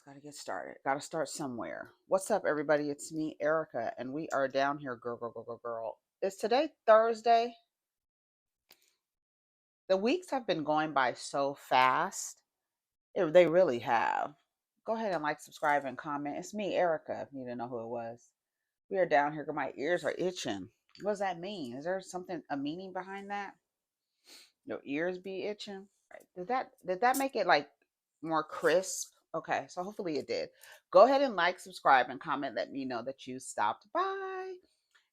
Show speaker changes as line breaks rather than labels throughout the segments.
Gotta get started. Gotta start somewhere. What's up, everybody? It's me, Erica, and we are down here, girl. Is today Thursday? The weeks have been going by so fast. They really have. Go ahead and like, subscribe, and comment. It's me, Erica, if you didn't know who it was. We are down here. My ears are itching. What does that mean? Is there a meaning behind that? Your ears be itching? Right. Did that make it like more crisp? Okay, so hopefully it did. Go ahead and like, subscribe, and comment. Let me know that you stopped by.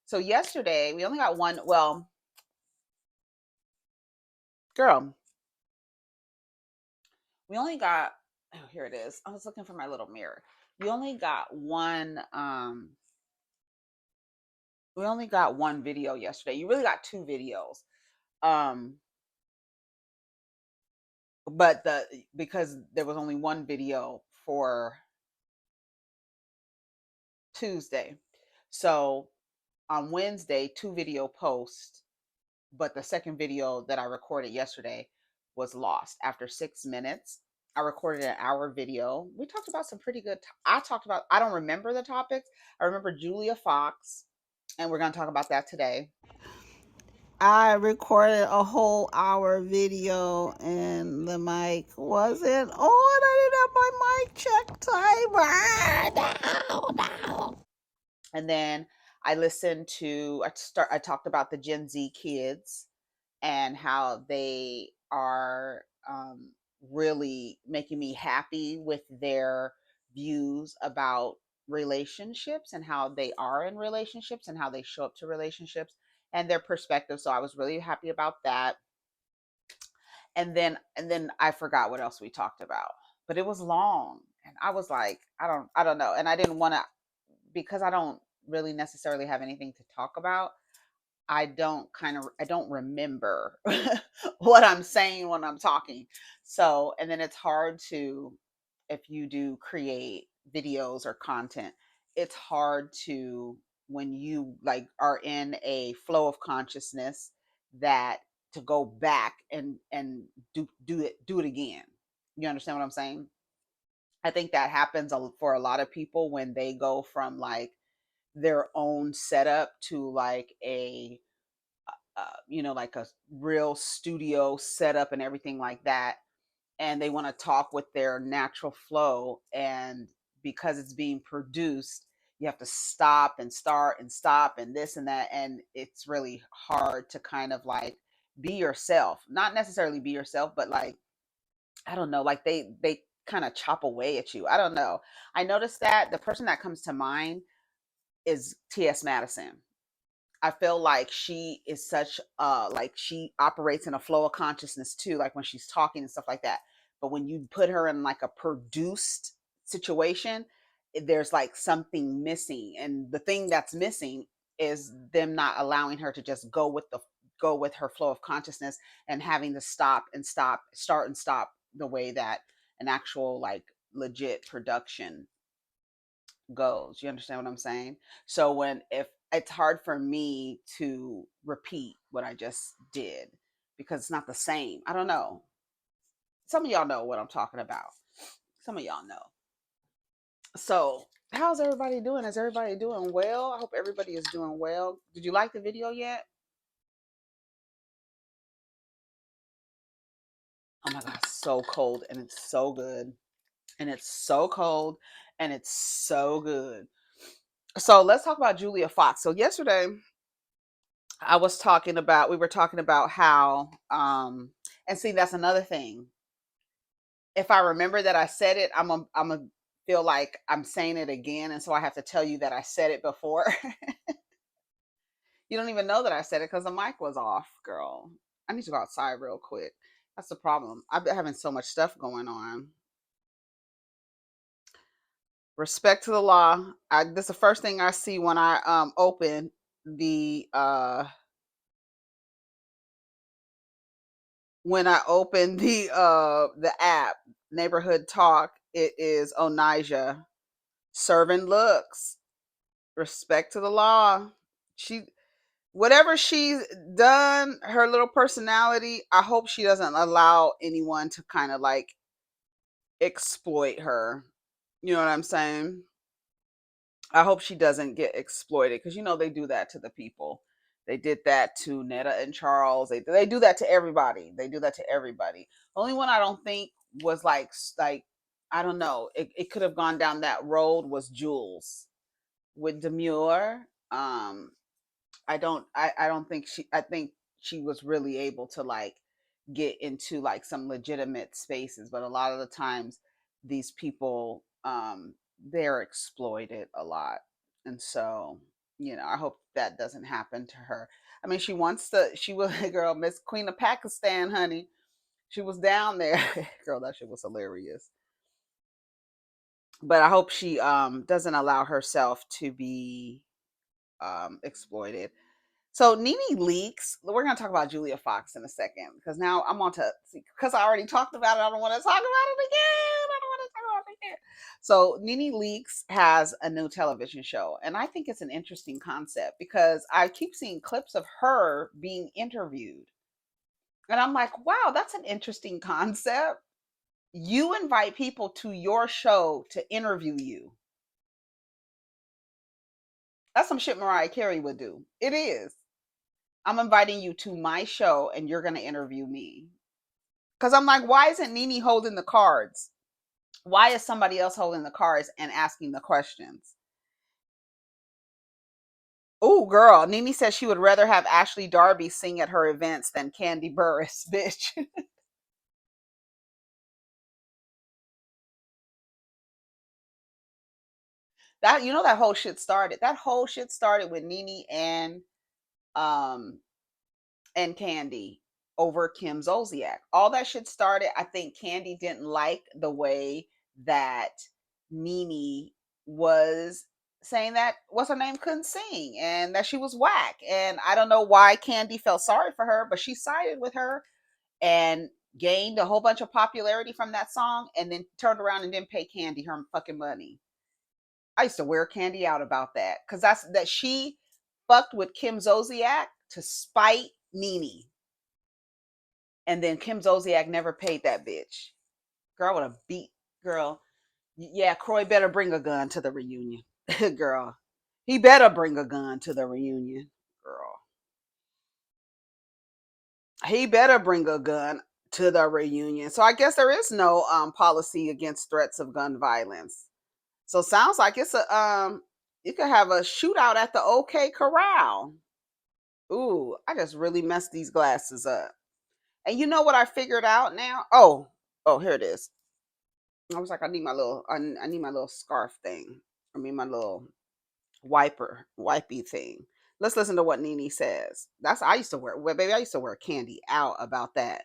So yesterday we only got one. Well, girl, we only got. Oh, here it is. I was looking for my little mirror. We only got one. We only got one video yesterday. You really got two videos. Um, but because there was only one video for Tuesday, so on Wednesday, two video posts, but the second video that I recorded yesterday was lost after 6 minutes. I recorded an hour video. We talked about some pretty good. I don't remember the topics. I remember Julia Fox, and we're going to talk about that today. I recorded a whole hour video and the mic wasn't on. I didn't have my mic check timer. No. And then I talked about the Gen Z kids and how they are really making me happy with their views about relationships and how they are in relationships and how they show up to relationships and their perspective. So I was really happy about that. And then I forgot what else we talked about, but it was long, and I was like, I don't know, and I didn't want to, because I don't really necessarily have anything to talk about. I don't remember what I'm saying when I'm talking. So, and then it's hard to, if you do create videos or content, it's hard to, when you like are in a flow of consciousness, that to go back and do it again. You understand what I'm saying? I think that happens for a lot of people when they go from like their own setup to like like a real studio setup and everything like that, and they want to talk with their natural flow, and because it's being produced, you have to stop and start and stop and this and that, and it's really hard to kind of like be yourself, not necessarily be yourself, but like, I don't know, like they kind of chop away at you. I don't know. I noticed that the person that comes to mind is TS Madison. I feel like she is such like she operates in a flow of consciousness too, like when she's talking and stuff like that. But when you put her in like a produced situation, there's like something missing. And the thing that's missing is them not allowing her to just go with her flow of consciousness, and having to start and stop the way that an actual like legit production goes. You understand what I'm saying? So when if it's hard for me to repeat what I just did because it's not the same. I don't know. Some of y'all know what I'm talking about. Some of y'all know. So, how's everybody doing? Is everybody doing well? I hope everybody is doing well. Did you like the video yet? Oh my god, it's so cold and it's so good. And it's so cold and it's so good. So, let's talk about Julia Fox. So, yesterday we were talking about how and see, that's another thing. If I remember that I said it, I'm a feel like I'm saying it again, and so I have to tell you that I said it before. You don't even know that I said it because the mic was off, girl. I need to go outside real quick. That's the problem. I've been having so much stuff going on. Respect to the law. This is the first thing I see when I open the the app, Neighborhood Talk. It is Onijah serving looks. Respect to the law. She, whatever she's done, her little personality, I hope she doesn't allow anyone to kind of like exploit her. You know what I'm saying? I hope she doesn't get exploited because they do that to the people. They did that to Netta and Charles. They do that to everybody. They do that to everybody. Only one I don't think was like I don't know. It could have gone down that road was Jules with Demure. I don't think I think she was really able to like get into like some legitimate spaces, but a lot of the times these people they're exploited a lot. And so, I hope that doesn't happen to her. I mean, she was girl, Miss Queen of Pakistan, honey. She was down there. Girl, that shit was hilarious. But I hope she doesn't allow herself to be exploited. So Nene Leakes, we're going to talk about Julia Fox in a second because now I'm on to see because I already talked about it. I don't want to talk about it again. I don't want to talk about it again. So Nene Leakes has a new television show, and I think it's an interesting concept because I keep seeing clips of her being interviewed, and I'm like, wow, that's an interesting concept. You invite people to your show to interview you. That's some shit Mariah Carey would do. It is. I'm inviting you to my show and you're going to interview me. Because I'm like, why isn't Nene holding the cards? Why is somebody else holding the cards and asking the questions? Oh, girl. Nene says she would rather have Ashley Darby sing at her events than Kandi Burruss, bitch. That whole shit started. That whole shit started with Nene um and Kandi over Kim Zolciak. All that shit started. I think Kandi didn't like the way that Nene was saying that what's her name couldn't sing and that she was whack. And I don't know why Kandi felt sorry for her, but she sided with her and gained a whole bunch of popularity from that song and then turned around and didn't pay Kandi her fucking money. I used to wear Kandi out about that because that she fucked with Kim Zolciak to spite Nene. And then Kim Zolciak never paid that bitch. Girl would have beat girl. Yeah, Croy better bring a gun to the reunion. Girl. He better bring a gun to the reunion. Girl. He better bring a gun to the reunion. So I guess there is no policy against threats of gun violence. So sounds like it's a you could have a shootout at the OK Corral. Ooh, I just really messed these glasses up. And you know what I figured out now? Oh, here it is. I was like, I need my little scarf thing. I mean, my little wipey thing. Let's listen to what Nene says. I used to wear, well, baby, I used to wear Kandi out about that.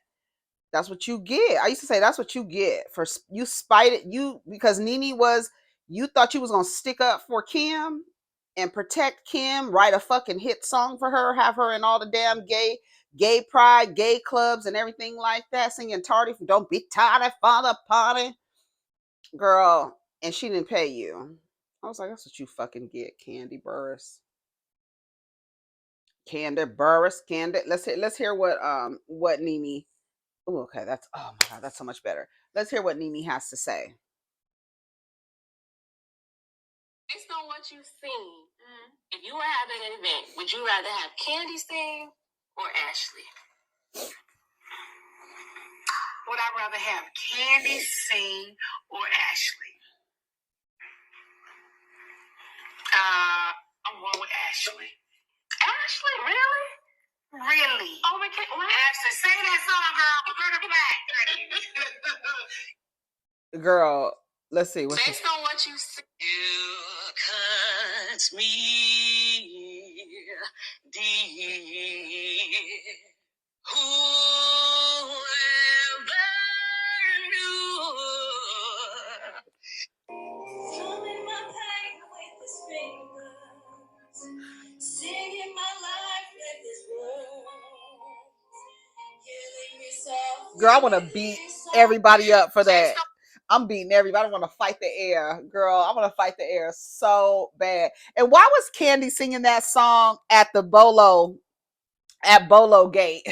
That's what you get. I used to say that's what you get for you spited you because Nene you thought you was gonna stick up for Kim and protect Kim, write a fucking hit song for her, have her in all the damn gay pride, gay clubs and everything like that, singing tardy from Don't Be Tardy for the Party. Girl, and she didn't pay you. I was like, that's what you fucking get, Kandi Burruss. Kandi Burruss, Kandi. Let's hear what Nene. Oh, okay, that's oh my god, that's so much better. Let's hear what Nene has to say. Based on what you've seen, if you were having an event, would you rather have Kandi sing or Ashley? Would I rather have Kandi sing or Ashley? I'm going with Ashley. Ashley, really? Really? Oh my God! Ashley, sing that song, girl. Burn it black. Girl, let's see. Based on what you see, you cut me dear. Whoever knew. Drumming my pain with his fingers, singing my life with his words, killing me softly. Girl, I want to beat everybody up for that. I'm beating everybody. I want to fight the air. Girl, I want to fight the air so bad. And why was Kandi singing that song at Bolo Gate?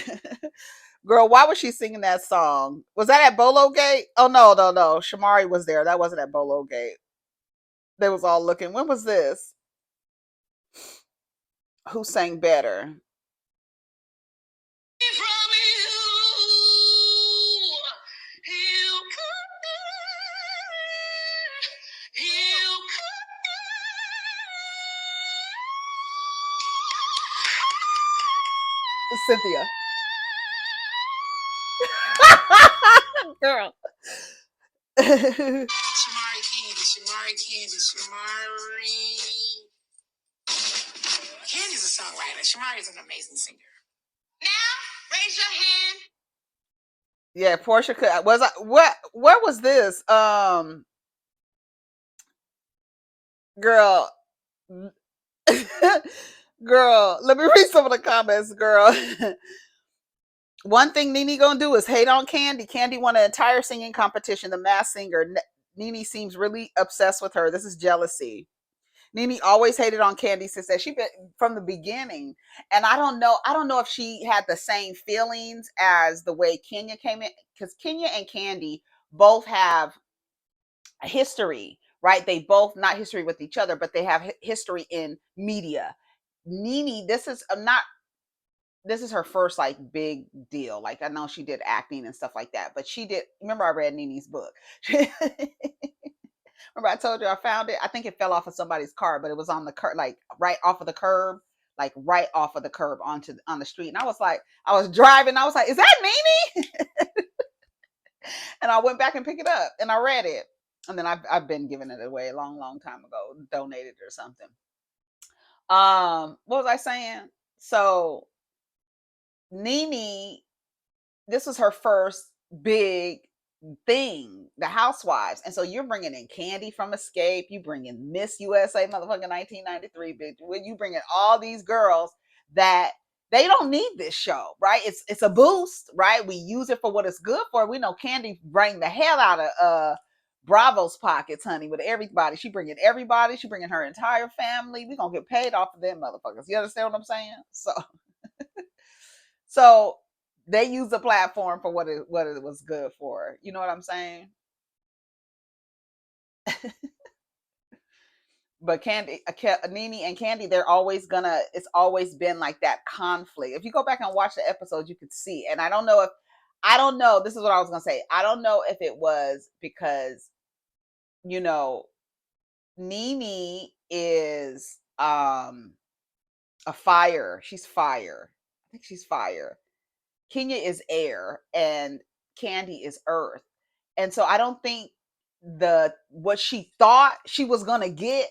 Girl, why was she singing that song? Was that at Bolo Gate? Oh, no. Shamari was there. That wasn't at Bolo Gate. They was all looking. When was this? Who sang better? Cynthia. Girl.
Shamari Kandi. Candy's a songwriter. Shamari is an amazing singer. Now, raise your hand.
Yeah, Portia could. Was I what? Where was this? Girl. Girl, let me read some of the comments, girl. One thing Nene gonna do is hate on Kandi. Kandi won an entire singing competition, the Masked Singer. Nene seems really obsessed with her. This is jealousy. Nene always hated on Kandi since that she been from the beginning, and I don't know. I don't know if she had the same feelings as the way Kenya came in, because Kenya and Kandi both have a history, right? They both not history with each other, but they have history in media. Nene, this is her first like big deal. Like I know she did acting and stuff like that, but she did. Remember, I read Nene's book. Remember, I told you I found it. I think it fell off of somebody's car, but it was on the curb, like right off of the curb, like right off of the curb on the street. And I was like, I was driving. I was like, is that Nene? And I went back and picked it up, and I read it. And then I've been giving it away a long time ago, donated or something. What was I saying? So Nene, this was her first big thing, the Housewives. And so you're bringing in Kandi from Escape, you bring in Miss USA motherfucking 1993, bitch. When you bring in all these girls that they don't need this show, right? It's a boost, right? We use it for what it's good for. We know Kandi bring the hell out of Bravo's pockets, honey, with everybody. She bringing everybody. She bringing her entire family. We gonna get paid off of them motherfuckers. You understand what I'm saying? So they use the platform for what it was good for. You know what I'm saying? But Kandi, Nene and Kandi, they're always gonna. It's always been like that conflict. If you go back and watch the episodes, you could see. And I don't know if, I don't know. This is what I was gonna say. I don't know if it was because, you know, Nene is a fire. She's fire. I think she's fire. Kenya is air, and Kandi is earth. And so I don't think the what she thought she was gonna get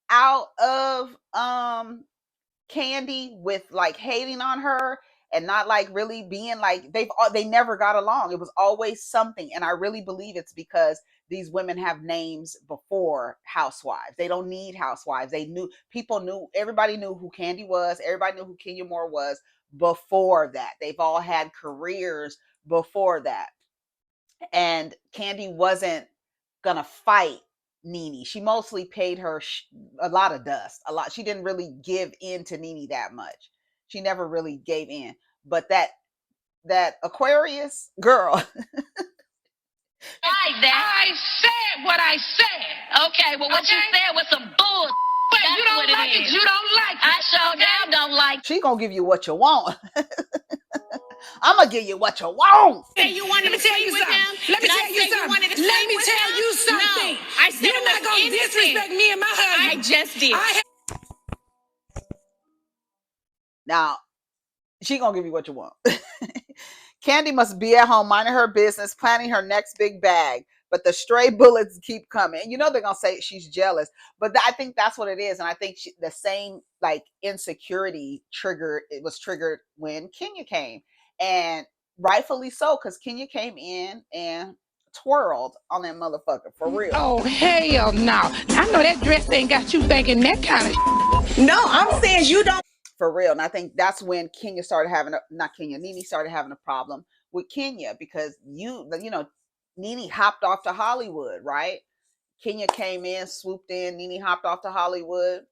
out of Kandi with like hating on her and not like really being like they never got along. It was always something, and I really believe it's because these women have names before Housewives. They don't need Housewives. They knew, people knew, everybody knew who Kandi was, everybody knew who Kenya Moore was before that. They've all had careers before that. And Kandi wasn't gonna fight Nene. She mostly paid her a lot of dust. A lot. She didn't really give in to Nene that much. She never really gave in. But that Aquarius girl.
I said what I said. Okay, well, what you said was some bull. But you don't like it. You don't like it. I sure damn don't like it.
She gonna give you what you want. I'm gonna give you what you want.
Say you wanted to tell you something. Let me tell you something. Let me tell you something. No, I said you're not gonna disrespect me and my husband. I just did.
Now, she gonna give you what you want. Kandi must be at home minding her business, planning her next big bag. But the stray bullets keep coming. And you know they're gonna say she's jealous, but I think that's what it is. And I think the same like insecurity was triggered when Kenya came, and rightfully so, because Kenya came in and twirled on that motherfucker for real.
Oh hell no! I know that dress ain't got you thinking that kind of.
No, I'm saying you don't. For real. And I think that's when Kenya started having Nene started having a problem with Kenya, because you know, Nene hopped off to Hollywood, right? Kenya came in, swooped in, Nene hopped off to Hollywood.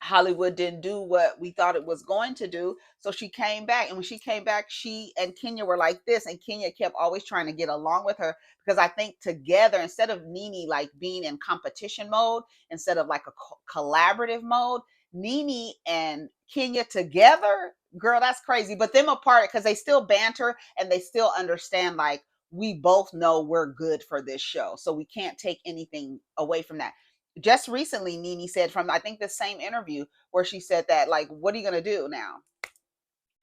Hollywood didn't do what we thought it was going to do. So she came back. And when she came back, she and Kenya were like this. And Kenya kept always trying to get along with her because I think together, instead of Nene like being in competition mode, instead of like a collaborative mode, Nene and Kenya together, girl, that's crazy. But them apart, because they still banter and they still understand, like, we both know we're good for this show. So we can't take anything away from that. Just recently, Nene said, from I think the same interview, where she said that, like, what are you gonna do now?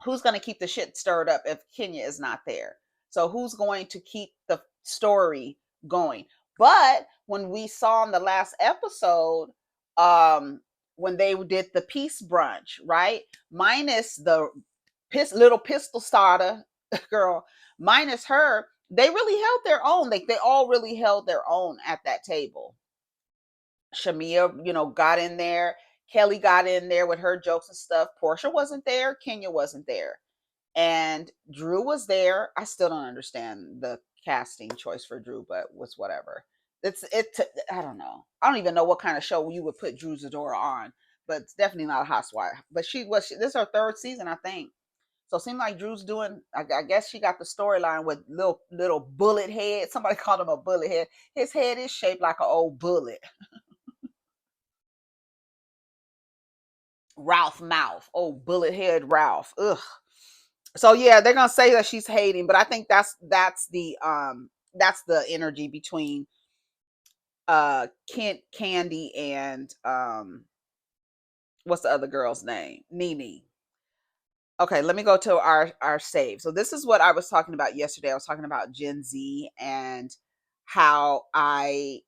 Who's gonna keep the shit stirred up if Kenya is not there? So who's going to keep the story going? But when we saw in the last episode, when they did the peace brunch, right? Minus the little pistol starter girl, minus her, they really held their own. Like, they all really held their own at that table. Shamia, got in there. Kelly got in there with her jokes and stuff. Portia wasn't there. Kenya wasn't there. And Drew was there. I still don't understand the casting choice for Drew, but was whatever. I don't know. I don't even know what kind of show you would put Drew Zadora on, but it's definitely not a housewife. But this is her third season, I think. So it seemed like Drew's doing. I guess she got the storyline with little bullet head. Somebody called him a bullet head. His head is shaped like an old bullet. Ralph mouth. Oh, bullet head Ralph. Ugh. So yeah, they're gonna say that she's hating, but I think that's the energy between Kandi and what's the other girl's name? Nene. Okay, let me go to our save. So this is what I was talking about yesterday. I was talking about Gen Z and how I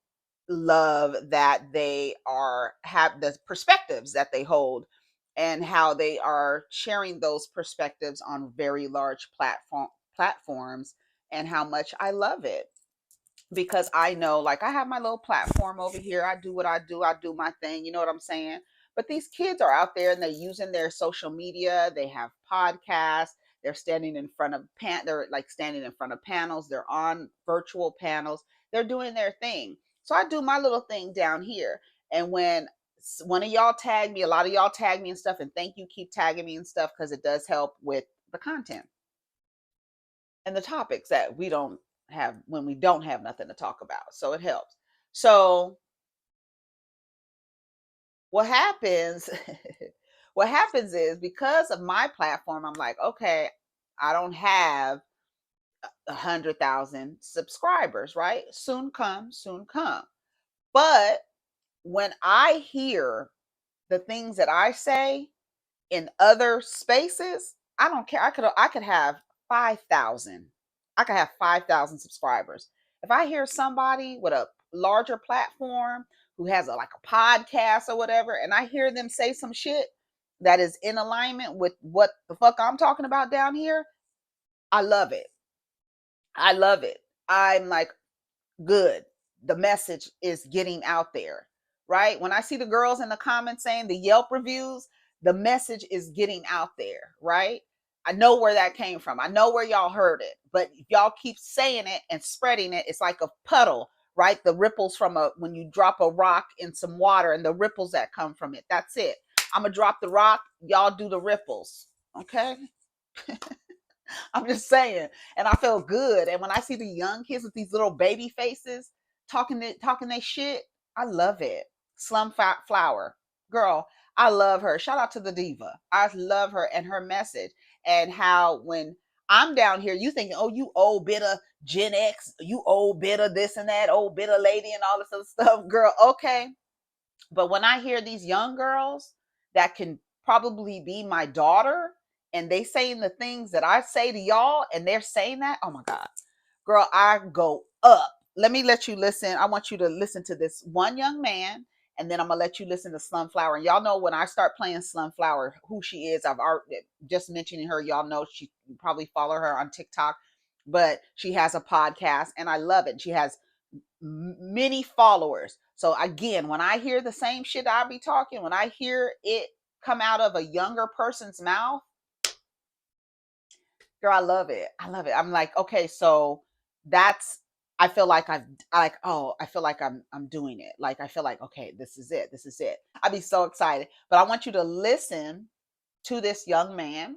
love that they have the perspectives that they hold, and how they are sharing those perspectives on very large platforms, and how much I love it, because I know, like, I have my little platform over here. I do what I do. I do my thing. You know what I'm saying? But these kids are out there and they're using their social media. They have podcasts. They're standing in front of they're like standing in front of panels. They're on virtual panels. They're doing their thing. So I do my little thing down here. And when one of y'all tag me, a lot of y'all tag me and stuff, and thank you, keep tagging me and stuff, because it does help with the content and the topics that we don't have when we don't have nothing to talk about. So it helps. So what happens what happens is, because of my platform, I'm like, okay, I don't have 100,000 subscribers, right? Soon come, soon come. But when I hear the things that I say in other spaces, I don't care. I could have 5,000. I could have 5,000 subscribers. If I hear somebody with a larger platform who has like a podcast or whatever, and I hear them say some shit that is in alignment with what the fuck I'm talking about down here, I love it. I love it. I'm like, good. The message is getting out there, right? When I see the girls in the comments saying the Yelp reviews, the message is getting out there, right? I know where that came from. I know where y'all heard it, but if y'all keep saying it and spreading it, it's like a puddle, right? The ripples from when you drop a rock in some water, and the ripples that come from it. That's it. I'm gonna drop the rock, y'all do the ripples. Okay? I'm just saying. And I felt good. And when I see the young kids with these little baby faces talking their shit, I love it. Slum Flower. Girl, I love her. Shout out to the diva. I love her and her message. And how when I'm down here, you thinking, oh, you old bitter Gen X, you old bitter this and that, old bitter lady and all this other stuff. Girl, okay. But when I hear these young girls that can probably be my daughter, and they saying the things that I say to y'all, and they're saying that, oh my God, girl, I go up. Let me let you listen. I want you to listen to this one young man, and then I'm gonna let you listen to Slumflower. And y'all know when I start playing Slumflower, who she is. I've already just mentioning her. Y'all know she, you probably follow her on TikTok, but she has a podcast, and I love it. She has many followers. So again, when I hear the same shit I be talking, when I hear it come out of a younger person's mouth, girl, I love it. I love it. I'm like, okay, so that's I feel like I feel like I'm doing it. Like I feel like, okay, this is it. This is it. I'd be so excited. But I want you to listen to this young man,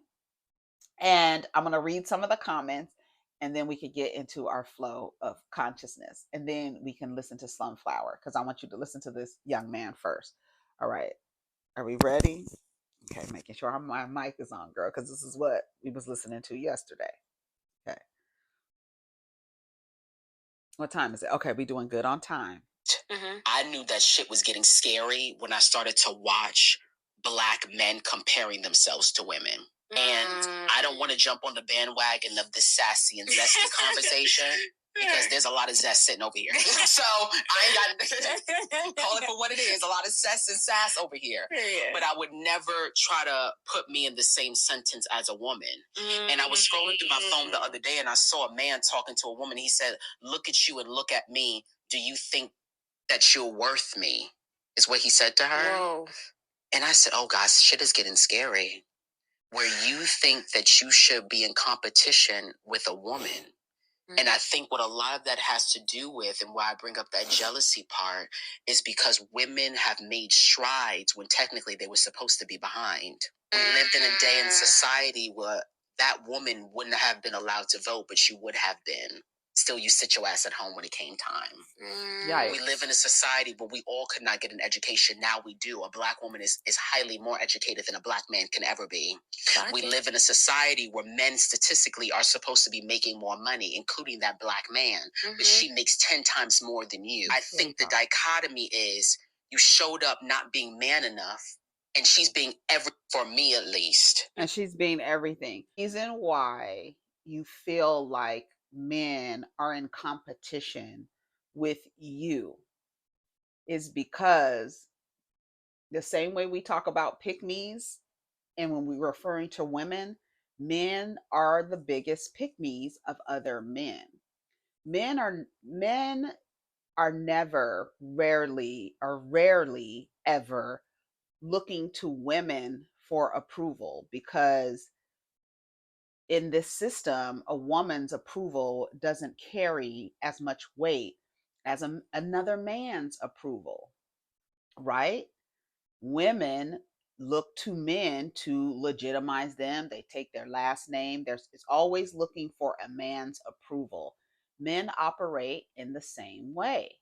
and I'm going to read some of the comments, and then we could get into our flow of consciousness, and then we can listen to Sunflower, because I want you to listen to this young man first. All right. Are we ready? Okay, making sure my mic is on, girl, because this is what we was listening to yesterday. Okay. What time is it? Okay, we doing good on time.
I knew that shit was getting scary when I started to watch black men comparing themselves to women. And I don't want to jump on the bandwagon of this sassy and zesty conversation, because there's a lot of zest sitting over here. So I ain't got call it for what it is. A lot of zest and sass over here. Yeah. But I would never try to put me in the same sentence as a woman. And I was scrolling through my phone the other day, and I saw a man talking to a woman. He said, "Look at you and look at me. Do you think that you're worth me?" Is what he said to her. Whoa. And I said, oh gosh, shit is getting scary. Where you think that you should be in competition with a woman. Mm-hmm. And I think what a lot of that has to do with, and why I bring up that jealousy part, is because women have made strides when technically they were supposed to be behind. We lived in a day in society where that woman wouldn't have been allowed to vote, but she would have been. Still, you sit your ass at home when it came time. Yikes. We live in a society where we all could not get an education. Now we do. A black woman is highly more educated than a black man can ever be. Gotcha. We live in a society where men statistically are supposed to be making more money, including that black man. Mm-hmm. But she makes 10 times more than you. I think the dichotomy is you showed up not being man enough, and she's being for me at least.
And she's being everything. Reason why you feel like men are in competition with you is because the same way we talk about pick-me's, and when we're referring to women, men are the biggest pick-me's of other men. Men are never, rarely ever looking to women for approval, because in this system, a woman's approval doesn't carry as much weight as another man's approval, right? Women look to men to legitimize them. They take their last name. It's always looking for a man's approval. Men operate in the same way,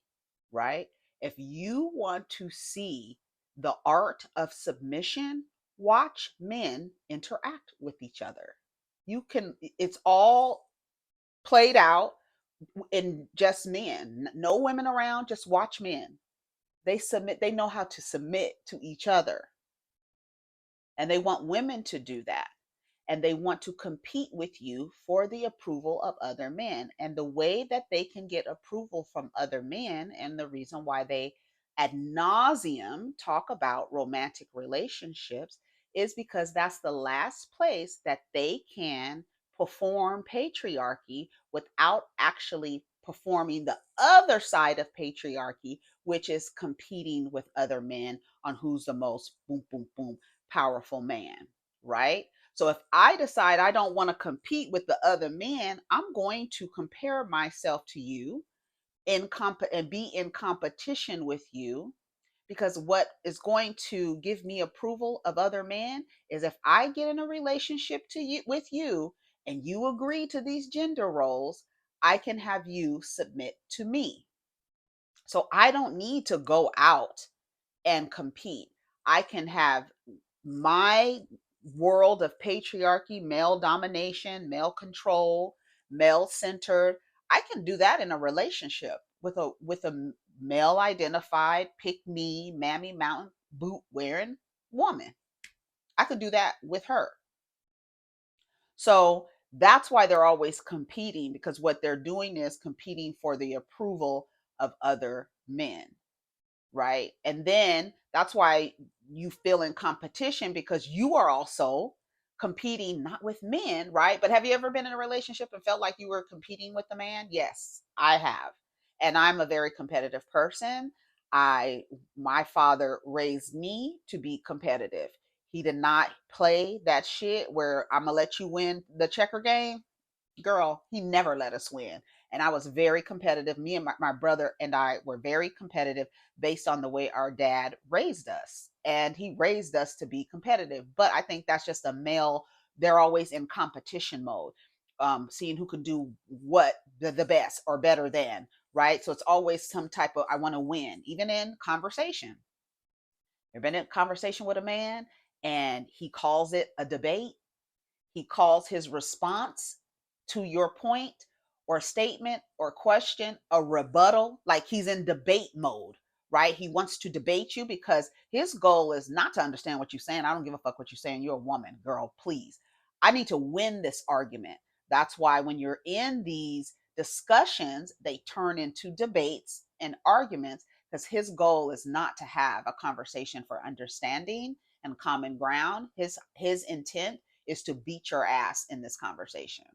right? If you want to see the art of submission, watch men interact with each other. It's all played out in just men. No women around, just watch men. They submit, they know how to submit to each other. And they want women to do that. And they want to compete with you for the approval of other men. And the way that they can get approval from other men, and the reason why they ad nauseum talk about romantic relationships, is because that's the last place that they can perform patriarchy without actually performing the other side of patriarchy, which is competing with other men on who's the most boom, boom, boom powerful man, right? So if I decide I don't want to compete with the other men, I'm going to compare myself to you and be in competition with you, because what is going to give me approval of other men is if I get in a relationship with you and you agree to these gender roles, I can have you submit to me. So I don't need to go out and compete. I can have my world of patriarchy, male domination, male control, male centered. I can do that in a relationship with a male identified, pick me, mammy mountain boot wearing woman. I could do that with her. So that's why they're always competing, because what they're doing is competing for the approval of other men, right? And then that's why you feel in competition, because you are also competing not with men, right? But have you ever been in a relationship and felt like you were competing with a man? Yes, I have. And I'm a very competitive person. My father raised me to be competitive. He did not play that shit where I'm gonna let you win the checker game. Girl, he never let us win. And I was very competitive. Me and my brother and I were very competitive based on the way our dad raised us. And he raised us to be competitive. But I think that's just a male, they're always in competition mode, seeing who can do what the best or better than, right? So it's always some type of, I want to win, even in conversation. You've been in a conversation with a man and he calls it a debate, he calls his response to your point or statement or question a rebuttal, like he's in debate mode, right? He wants to debate you because his goal is not to understand what you're saying. I don't give a fuck what you're saying. You're a woman, girl, please. I need to win this argument. That's why when you're in these discussions, they turn into debates and arguments because his goal is not to have a conversation for understanding and common ground. His intent is to beat your ass in this conversation.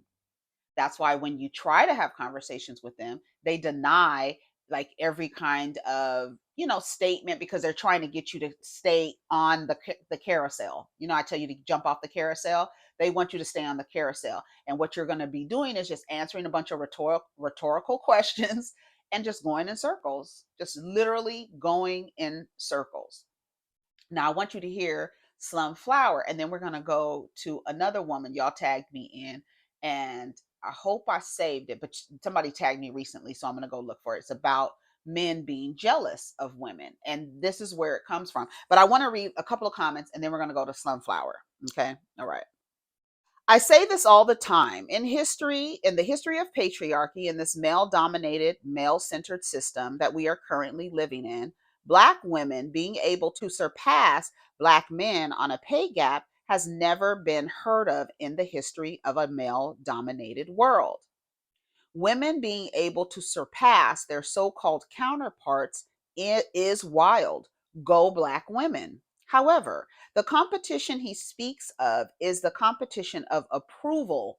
That's why when you try to have conversations with them, they deny like every kind of, statement because they're trying to get you to stay on the carousel. I tell you to jump off the carousel. They want you to stay on the carousel. And what you're going to be doing is just answering a bunch of rhetorical questions and just going in circles, just literally going in circles. Now I want you to hear Slum Flower, and then we're gonna go to another woman y'all tagged me in, and I hope I saved it, but somebody tagged me recently, so I'm gonna go look for it. It's about men being jealous of women, and this is where it comes from. But I want to read a couple of comments, and then we're gonna go to Slum Flower. Okay, all right. I say this all the time. In the history of patriarchy, in this male dominated, male centered system that we are currently living in, Black women being able to surpass Black men on a pay gap has never been heard of in the history of a male dominated world. Women being able to surpass their so called counterparts is wild. Go Black women. However, the competition he speaks of is the competition of approval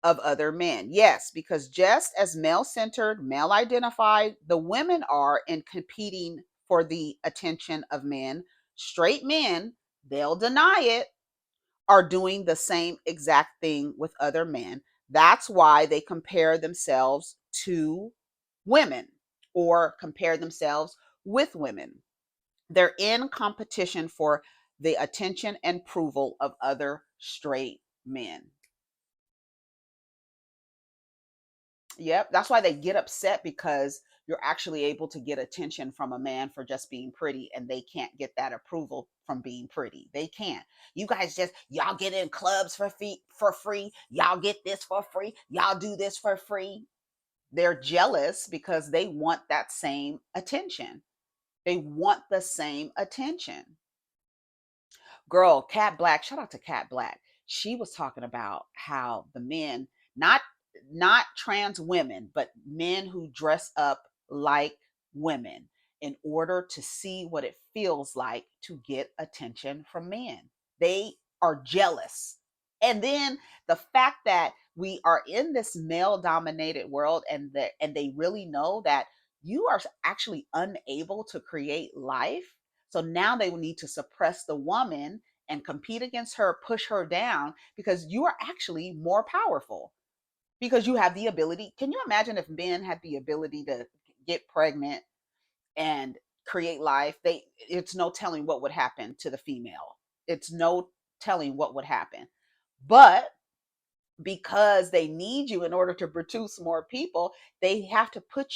of other men. Yes, because just as male centered, male identified, the women are in competing for the attention of men, straight men, they'll deny it, are doing the same exact thing with other men. That's why they compare themselves to women or compare themselves with women. They're in competition for the attention and approval of other straight men. Yep, that's why they get upset because you're actually able to get attention from a man for just being pretty and they can't get that approval from being pretty. They can't. You guys just y'all get in clubs for free. Y'all get this for free. Y'all do this for free. They're jealous because they want that same attention. They want the same attention. Girl, Cat Black, shout out to Cat Black. She was talking about how the men, not not trans women, but men who dress up like women in order to see what it feels like to get attention from men. They are jealous. And then the fact that we are in this male dominated world and they really know that you are actually unable to create life, so now they will need to suppress the woman and compete against her, push her down because you are actually more powerful because you have the ability. Can you imagine if men had the ability to get pregnant and create life? It's no telling what would happen to the female. It's no telling what would happen. But because they need you in order to produce more people, they have to put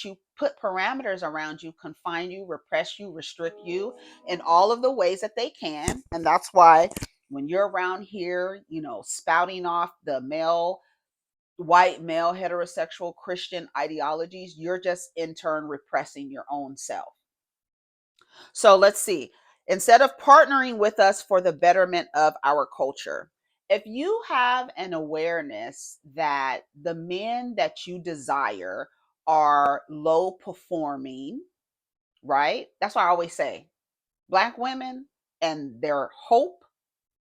parameters around you, confine you, repress you, restrict you in all of the ways that they can. And that's why when you're around here, spouting off the white male heterosexual Christian ideologies, you're just in turn repressing your own self. So let's see. Instead of partnering with us for the betterment of our culture, if you have an awareness that the men that you desire are low performing, right? That's why I always say Black women and their hope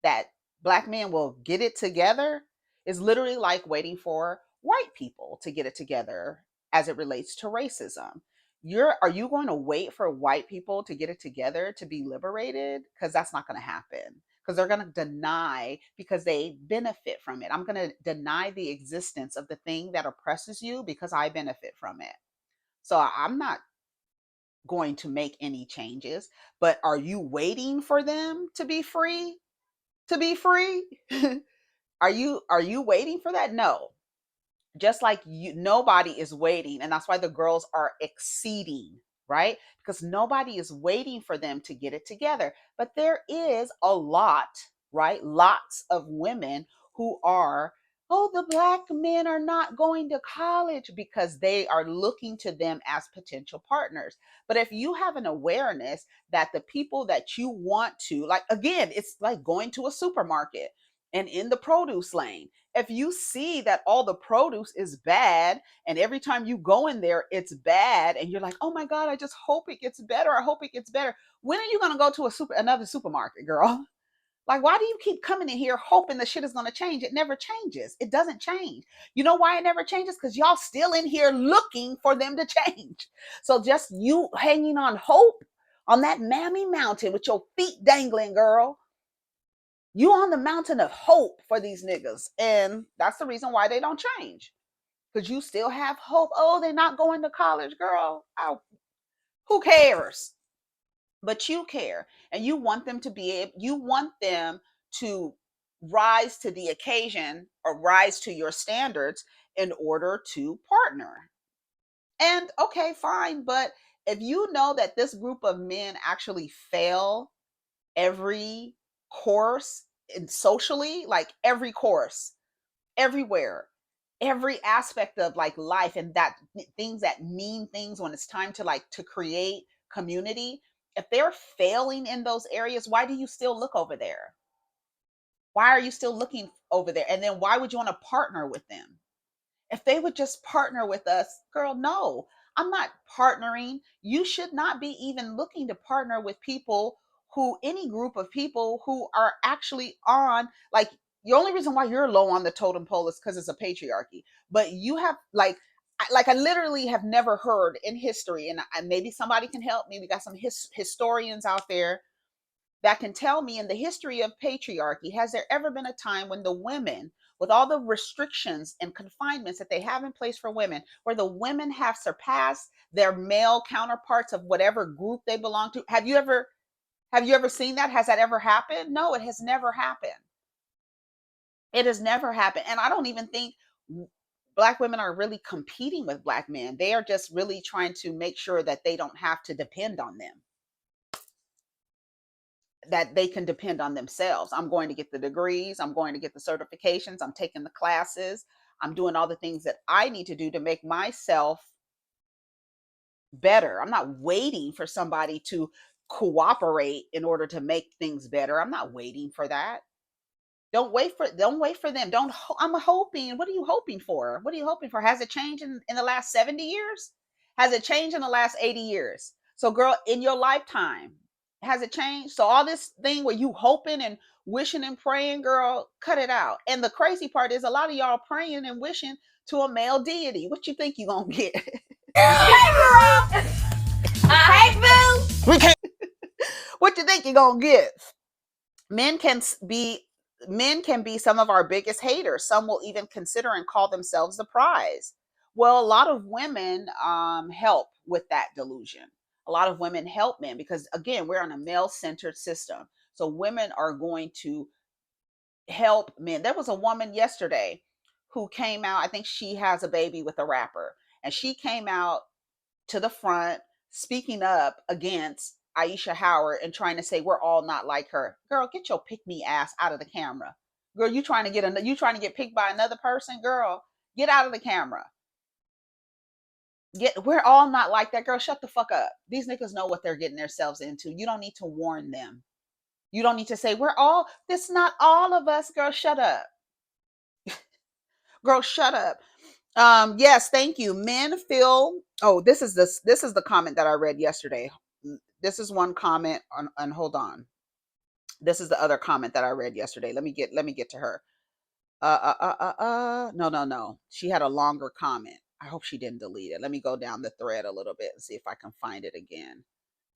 that Black men will get it together is literally like waiting for white people to get it together as it relates to racism. Are you going to wait for white people to get it together to be liberated? Because that's not going to happen. because they're going to deny because they benefit from it. I'm going to deny the existence of the thing that oppresses you because I benefit from it. So I'm not going to make any changes, but are you waiting for them to be free? To be free? Are you waiting for that? No. Just like you, nobody is waiting, and that's why the girls are exceeding, right? Because nobody is waiting for them to get it together. But there is a lot, right? Lots of women who are, oh, the black men are not going to college, because they are looking to them as potential partners. But if you have an awareness that the people that you want to, like, again, it's like going to a supermarket and in the produce lane, if you see that all the produce is bad and every time you go in there it's bad, and you're like, oh my god, I just hope it gets better, I hope it gets better, when are you going to go to another supermarket, girl? Like, why do you keep coming in here hoping the shit is going to change? It never changes. It doesn't change. You know why it never changes? Because y'all still in here looking for them to change. So just you hanging on hope on that mammy mountain with your feet dangling, girl. You on the mountain of hope for these niggas. And that's the reason why they don't change. Because you still have hope. Oh, they're not going to college, girl. Oh, who cares? But you care. And you want them to be able, you want them to rise to the occasion or rise to your standards in order to partner. And okay, fine. But if you know that this group of men actually fail every course, and socially, like every course, everywhere, every aspect of like life, and that things that mean things when it's time to like to create community, if they're failing in those areas, why do you still look over there? Why are you still looking over there? And then why would you want to partner with them? If they would just partner with us, girl, no, I'm not partnering. You should not be even looking to partner with people who, any group of people who are actually on, like, the only reason why you're low on the totem pole is because it's a patriarchy. But you have, like, I literally have never heard in history, and maybe somebody can help me. We got some historians out there that can tell me, in the history of patriarchy, has there ever been a time when the women, with all the restrictions and confinements that they have in place for women, where the women have surpassed their male counterparts of whatever group they belong to? Have you ever seen that? Has that ever happened? No, it has never happened. It has never happened. And I don't even think black women are really competing with black men. They are just really trying to make sure that they don't have to depend on them, that they can depend on themselves. I'm going to get the degrees, I'm going to get the certifications, I'm taking the classes, I'm doing all the things that I need to do to make myself better. I'm not waiting for somebody to cooperate in order to make things better. I'm not waiting for that. Don't wait for them. Don't I'm hoping. What are you hoping for? What are you hoping for? Has it changed in the last 70 years? Has it changed in the last 80 years? So girl, in your lifetime, has it changed? So all this thing where you hoping and wishing and praying, girl, cut it out. And the crazy part is, a lot of y'all praying and wishing to a male deity. What you think you gonna get?
Hey, girl. Hey, boo.
What you think you gonna get? Men can be Men can be some of our biggest haters. Some will even consider and call themselves the prize. Well, a lot of women help with that delusion. A lot of women help men because, again, we're on a male-centered system. So women are going to help men. There was a woman yesterday who came out. I think she has a baby with a rapper, and she came out to the front speaking up against Aisha Howard and trying to say we're all not like her. Girl, get your pick me ass out of the camera. Girl, you trying to get picked by another person? Girl, get out of the camera. We're all not like that. Girl, shut the fuck up. These niggas know what they're getting themselves into. You don't need to warn them. You don't need to say we're all this, not all of us. Girl, shut up. Girl, shut up. Yes, thank you. Men feel, oh, this is the comment that I read yesterday. This is one comment on hold on. This is the other comment that I read yesterday. Let me get to her. No, no, no. She had a longer comment. I hope she didn't delete it. Let me go down the thread a little bit and see if I can find it again.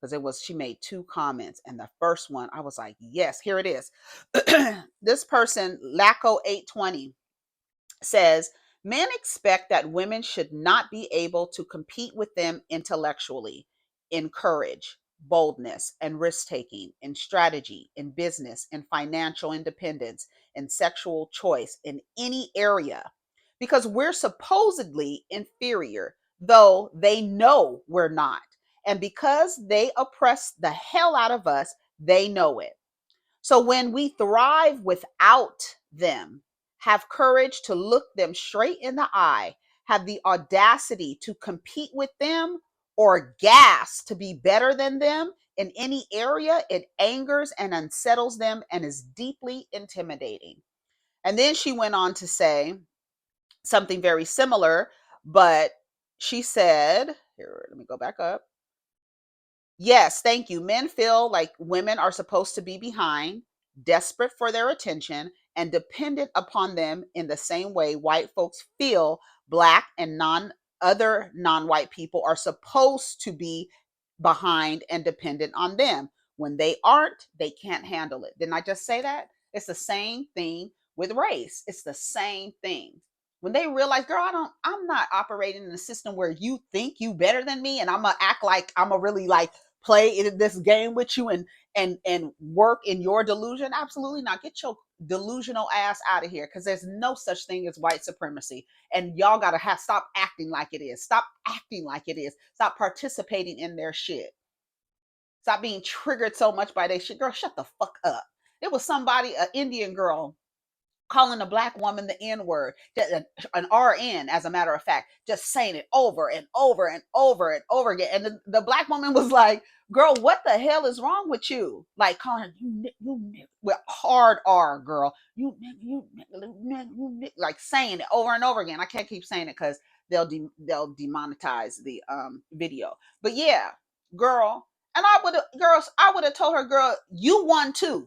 because she made 2 comments, and the first one I was like, yes, here it is. This person, Laco820, says men expect that women should not be able to compete with them intellectually, in courage, boldness, and risk taking, in strategy, in business, in financial independence, in sexual choice, in any area, because we're supposedly inferior, though they know we're not. And because they oppress the hell out of us, they know it. So when we thrive without them, have courage to look them straight in the eye, have the audacity to compete with them, or gas to be better than them in any area, it angers and unsettles them and is deeply intimidating. And then she went on to say something very similar, but she said, here, let me go back up. Yes, thank you. Men feel like women are supposed to be behind, desperate for their attention, and dependent upon them in the same way white folks feel black and other non-white people are supposed to be behind and dependent on them. When they aren't, they can't handle it. Didn't I just say that? It's the same thing with race. It's the same thing. When they realize, girl, I'm not operating in a system where you think you better than me and I'm gonna act like I'm gonna really like play in this game with you and work in your delusion. Absolutely not. Get your delusional ass out of here, because there's no such thing as white supremacy, and y'all gotta stop acting like it is. Stop acting like it is. Stop participating in their shit. Stop being triggered so much by their shit. Girl, shut the fuck up. There was somebody, an Indian girl, calling a black woman the N-word, an RN, as a matter of fact, just saying it over and over and over and over again. And the black woman was like, girl, what the hell is wrong with you? Like calling her, you with hard R, girl. You, like saying it over and over again. I can't keep saying it because they'll demonetize the video. But yeah, girl. And I would have told her, girl, you won too.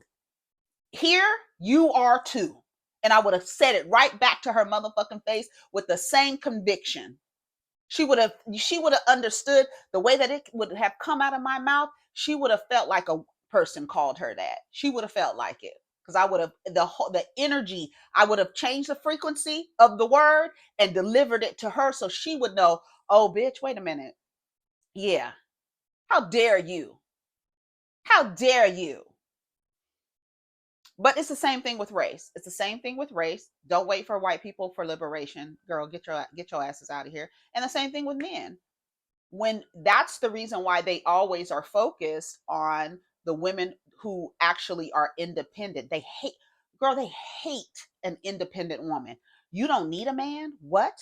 Here you are too. And I would have said it right back to her motherfucking face with the same conviction. She would have understood the way that it would have come out of my mouth. She would have felt like a person called her that. She would have felt like it, because I would have the energy, I would have changed the frequency of the word and delivered it to her so she would know, oh bitch, wait a minute. Yeah. How dare you? How dare you? But it's the same thing with race. It's the same thing with race. Don't wait for white people for liberation. Girl, get your asses out of here. And the same thing with men. When that's the reason why they always are focused on the women who actually are independent. They hate an independent woman. You don't need a man? What?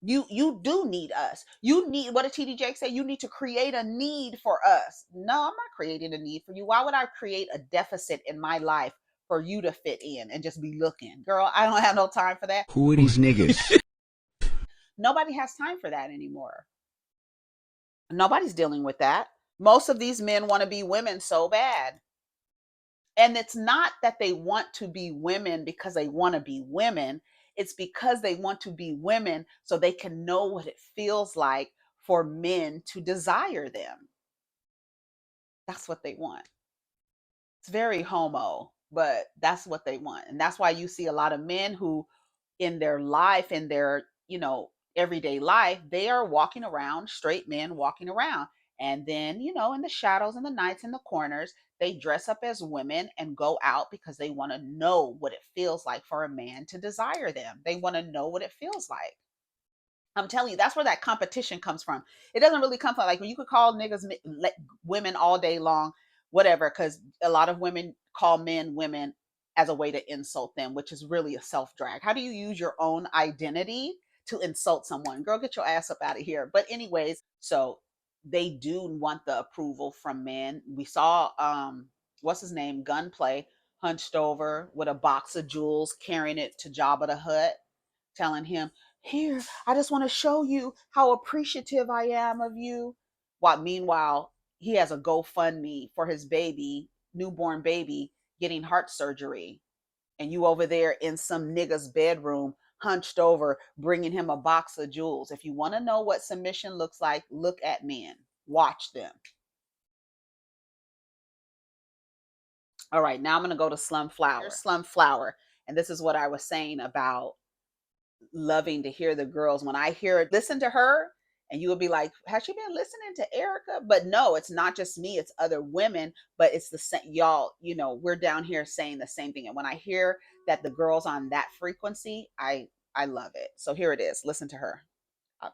You do need us. You need, what did TD Jakes say? You need to create a need for us. No, I'm not creating a need for you. Why would I create a deficit in my life for you to fit in and just be looking? Girl, I don't have no time for that.
Who are these niggas?
Nobody has time for that anymore. Nobody's dealing with that. Most of these men want to be women so bad. And it's not that they want to be women because they want to be women. It's because they want to be women so they can know what it feels like for men to desire them. That's what they want. It's very homo, but that's what they want. And that's why you see a lot of men who, in their life, in their, everyday life, they are walking around, straight men walking around. And then, in the shadows and the nights in the corners, they dress up as women and go out because they want to know what it feels like for a man to desire them. They want to know what it feels like. I'm telling you, that's where that competition comes from. It doesn't really come from, like, when you could call niggas women all day long, whatever, because a lot of women call men women as a way to insult them, which is really a self drag. How do you use your own identity to insult someone? Girl, get your ass up out of here. But anyways, so they do want the approval from men. We saw what's his name, Gunplay, hunched over with a box of jewels, carrying it to Jabba the Hutt, telling him, here, I just want to show you how appreciative I am of you. While meanwhile, he has a GoFundMe for his baby, newborn baby, getting heart surgery. And you over there in some nigga's bedroom, hunched over, bringing him a box of jewels. If you want to know what submission looks like, look at men. Watch them. All right, now I'm going to go to Slum Flower. Here's Slum Flower. And this is what I was saying about loving to hear the girls. When I hear it, listen to her, and you would be like, has she been listening to Erica? But no, it's not just me, it's other women, but it's the same. Y'all, you know, we're down here saying the same thing. And when I hear that the girls on that frequency, I love it. So here it is. Listen to her.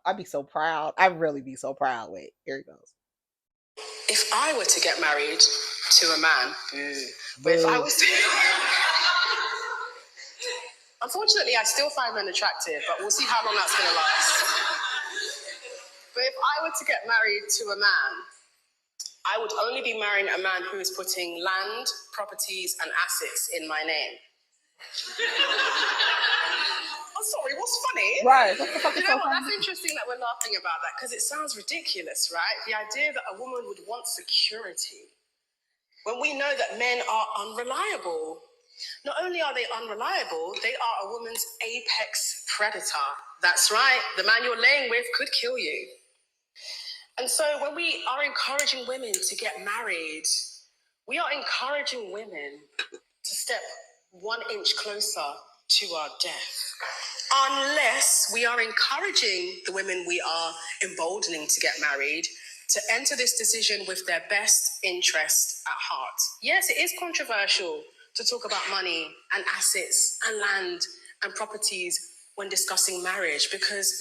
I'd be so proud. I'd really be so proud. Wait, here it goes.
If I were to get married to a man, but if I was to, unfortunately, I still find men attractive, but we'll see how long that's going to last. But if I were to get married to a man, I would only be marrying a man who is putting land, properties, and assets in my name. I'm sorry, what's funny?
Right. What the fuck is
You know
so
what?
funny?
That's interesting that we're laughing about that because it sounds ridiculous, right? The idea that a woman would want security when we know that men are unreliable. Not only are they unreliable, they are a woman's apex predator. That's right. The man you're laying with could kill you. And so when we are encouraging women to get married, we are encouraging women to step 1 inch closer to our death. Unless we are encouraging the women we are emboldening to get married to enter this decision with their best interest at heart. Yes, it is controversial to talk about money and assets and land and properties when discussing marriage because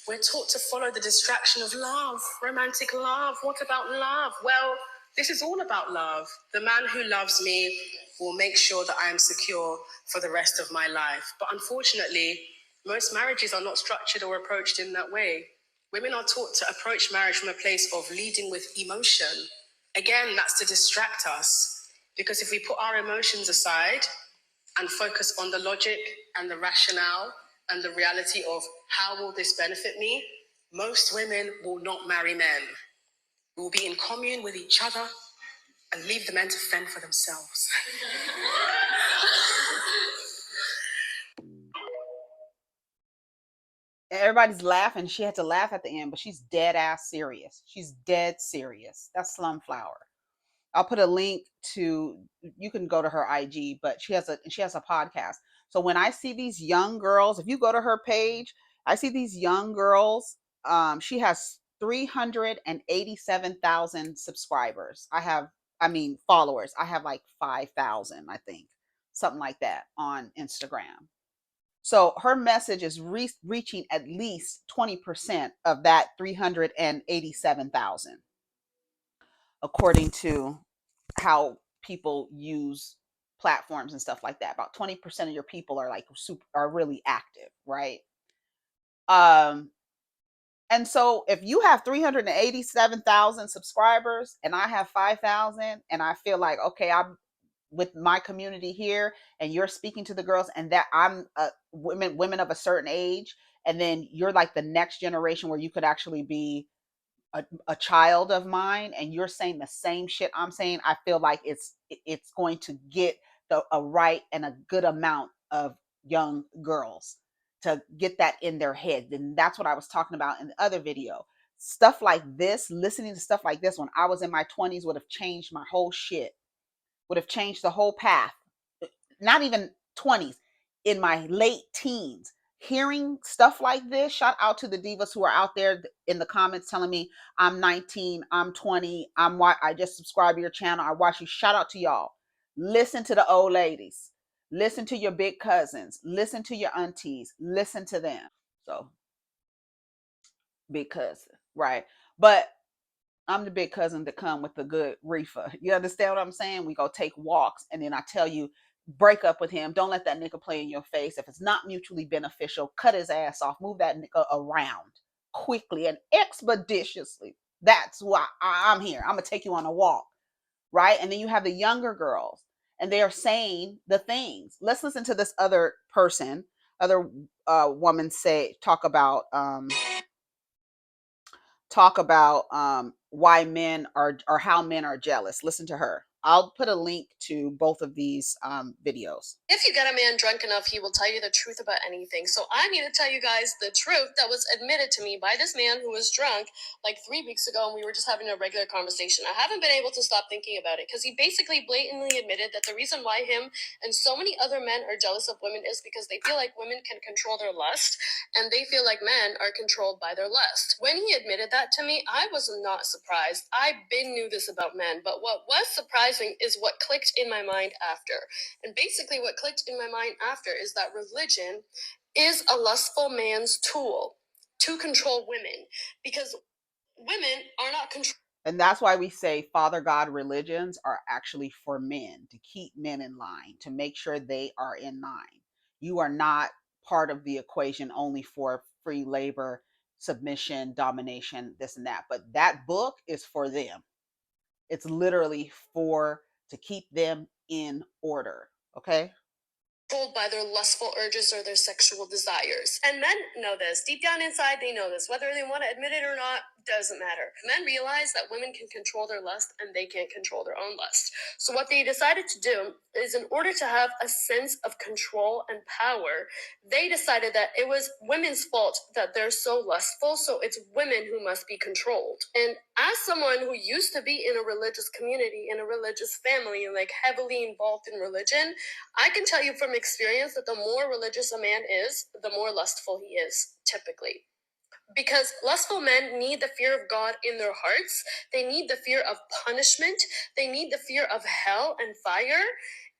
we're taught to follow the distraction of love, romantic love. What about love? Well, this is all about love. The man who loves me will make sure that I am secure for the rest of my life. But unfortunately, most marriages are not structured or approached in that way. Women are taught to approach marriage from a place of leading with emotion. Again, that's to distract us. Because if we put our emotions aside and focus on the logic and the rationale and the reality of how will this benefit me, most women will not marry men. We will be in commune with each other and leave the men to fend for themselves.
Everybody's laughing. She had to laugh at the end, but she's dead ass serious. She's dead serious. That's Slum Flower. I'll put a link to, you can go to her IG, but she has a podcast. So when I see these young girls, if you go to her page, I see these young girls. She has 387,000 subscribers. Followers. I have like 5,000, I think, something like that on Instagram. So her message is reaching at least 20% of that 387,000, according to how people use platforms and stuff like that. About 20% of your people are like are really active, right? And so if you have 387,000 subscribers and I have 5,000, and I feel like, okay, I'm with my community here and you're speaking to the girls, and that I'm women of a certain age, and then you're like the next generation where you could actually be a child of mine, and you're saying the same shit I'm saying, I feel like it's going to get a right and a good amount of young girls to get that in their head. And that's what I was talking about in the other video. Stuff like this, listening to stuff like this when I was in my 20s would have changed my whole shit, would have changed the whole path. Not even 20s, in my late teens, hearing stuff like this. Shout out to the divas who are out there in the comments telling me I'm 19, I'm 20, I just subscribe to your channel, I watch you. Shout out to y'all. Listen to the old ladies, listen to your big cousins, listen to your aunties, listen to them. So big cousin, right? But I'm the big cousin to come with the good reefer. You understand what I'm saying? We go take walks, and then I tell you, break up with him. Don't let that nigga play in your face. If it's not mutually beneficial, cut his ass off. Move that nigga around quickly and expeditiously. That's why I'm here. I'm going to take you on a walk, right? And then you have the younger girls, and they are saying the things. Let's listen to this other person, other woman talk about why men are, or how men are jealous. Listen to her. I'll put a link to both of these videos.
If you get a man drunk enough, he will tell you the truth about anything. So I need to tell you guys the truth that was admitted to me by this man who was drunk like 3 weeks ago, and we were just having a regular conversation. I haven't been able to stop thinking about it because he basically blatantly admitted that the reason why him and so many other men are jealous of women is because they feel like women can control their lust, and they feel like men are controlled by their lust. When he admitted that to me, I was not surprised. I been knew this about men, but what was surprising is what clicked in my mind after. And basically, what clicked in my mind after is that religion is a lustful man's tool to control women, because women are not controlled.
And that's why we say Father God religions are actually for men, to keep men in line, to make sure they are in line. You are not part of the equation only for free labor, submission, domination, this and that. But that book is for them. It's literally for to keep them in order. Okay?
Controlled by their lustful urges or their sexual desires. And men know this. Deep down inside, they know this. Whether they want to admit it or not, doesn't matter. Men realize that women can control their lust and they can't control their own lust. So what they decided to do is, in order to have a sense of control and power, they decided that it was women's fault that they're so lustful, so it's women who must be controlled. And as someone who used to be in a religious community, in a religious family, like heavily involved in religion, I can tell you from experience that the more religious a man is, the more lustful he is, typically. Because lustful men need the fear of God in their hearts. They need the fear of punishment. They need the fear of hell and fire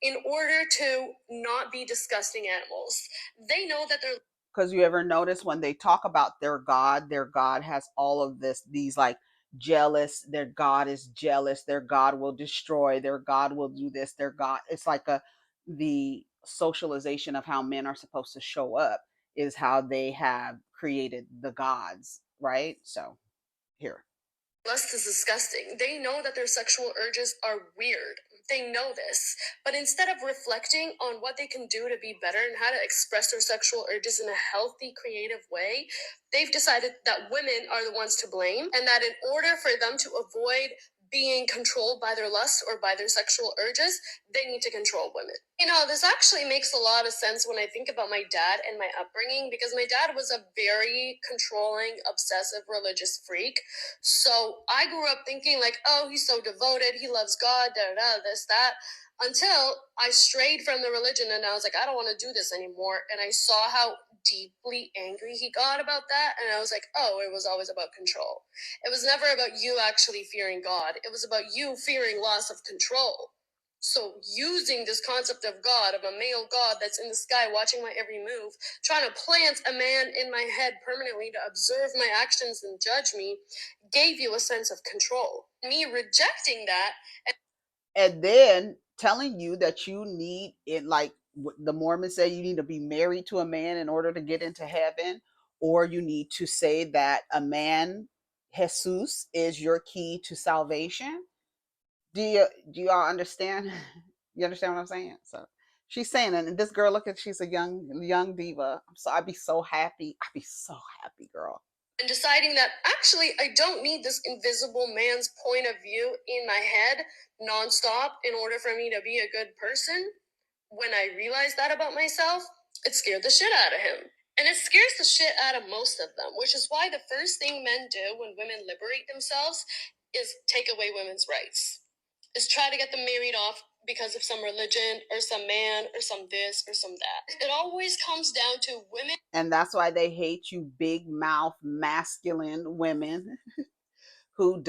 in order to not be disgusting animals. They know that they're.
Because you ever notice when they talk about their God has all of these like jealous, their God is jealous, their God will destroy, their God will do this, their God. It's like the socialization of how men are supposed to show up is how they have created the gods, right? So here.
Lust is disgusting. They know that their sexual urges are weird. They know this. But instead of reflecting on what they can do to be better and how to express their sexual urges in a healthy, creative way, they've decided that women are the ones to blame, and that in order for them to avoid being controlled by their lust or by their sexual urges, they need to control women. You know, this actually makes a lot of sense when I think about my dad and my upbringing, because my dad was a very controlling, obsessive, religious freak. So I grew up thinking like, oh, he's so devoted, he loves God, da da da, this, that, until I strayed from the religion and I was like, I don't want to do this anymore. And I saw how deeply angry he got about that. And I was like, oh, it was always about control. It was never about you actually fearing God. It was about you fearing loss of control. So using this concept of God, of a male God that's in the sky watching my every move, trying to plant a man in my head permanently to observe my actions and judge me, gave you a sense of control. Me rejecting that.
And then telling you that you need it, like the Mormons say, you need to be married to a man in order to get into heaven, or you need to say that a man, Jesus, is your key to salvation. Do y'all understand? You understand what I'm saying? So she's saying, and this girl, look at, she's a young diva. I'd be so happy. I'd be so happy, girl.
And deciding that actually I don't need this invisible man's point of view in my head nonstop in order for me to be a good person. When I realized that about myself, it scared the shit out of him. And it scares the shit out of most of them, which is why the first thing men do when women liberate themselves is take away women's rights, is try to get them married off because of some religion or some man or some this or some that. It always comes down to women.
And that's why they hate you big mouth masculine women who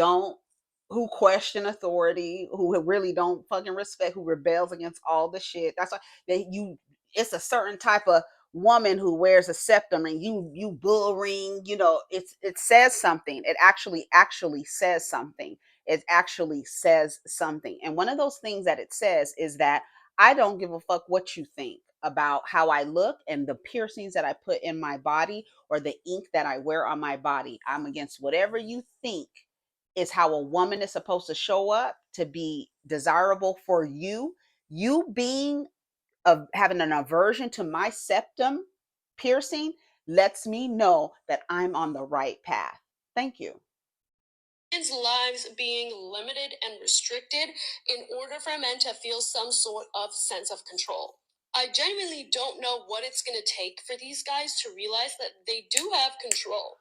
who question authority, who really don't fucking respect, who rebels against all the shit. That's why it's a certain type of woman who wears a septum and you bull ring, it says something. It actually says something. It actually says something. And one of those things that it says is that I don't give a fuck what you think about how I look and the piercings that I put in my body or the ink that I wear on my body. I'm against whatever you think is how a woman is supposed to show up to be desirable for you. You being of having an aversion to my septum piercing lets me know that I'm on the right path. Thank you.
men's lives being limited and restricted in order for men to feel some sort of sense of control. I genuinely don't know what it's going to take for these guys to realize that they do have control.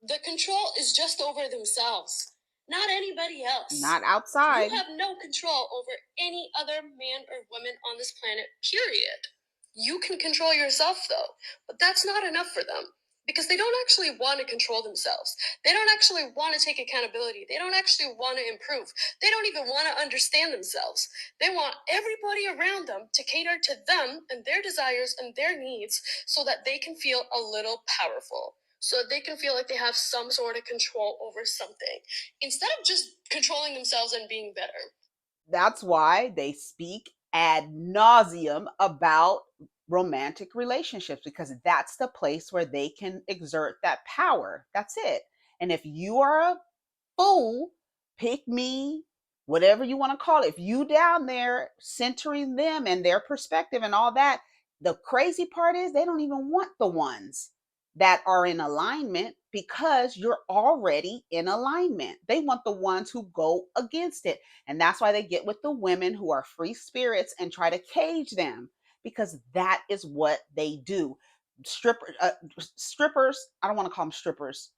The control is just over themselves, not anybody else.
Not outside.
You have no control over any other man or woman on this planet, period. You can control yourself, though, but that's not enough for them because they don't actually want to control themselves. They don't actually want to take accountability. They don't actually want to improve. They don't even want to understand themselves. They want everybody around them to cater to them and their desires and their needs so that they can feel a little powerful, so that they can feel like they have some sort of control over something instead of just controlling themselves and being better.
That's why they speak ad nauseum about romantic relationships, because that's the place where they can exert that power. That's it. And if you are a fool, pick me, whatever you want to call it, if you down there centering them and their perspective and all that, the crazy part is they don't even want the ones that are in alignment because you're already in alignment. They want the ones who go against it. And that's why they get with the women who are free spirits and try to cage them, because that is what they do. Strippers, I don't want to call them strippers,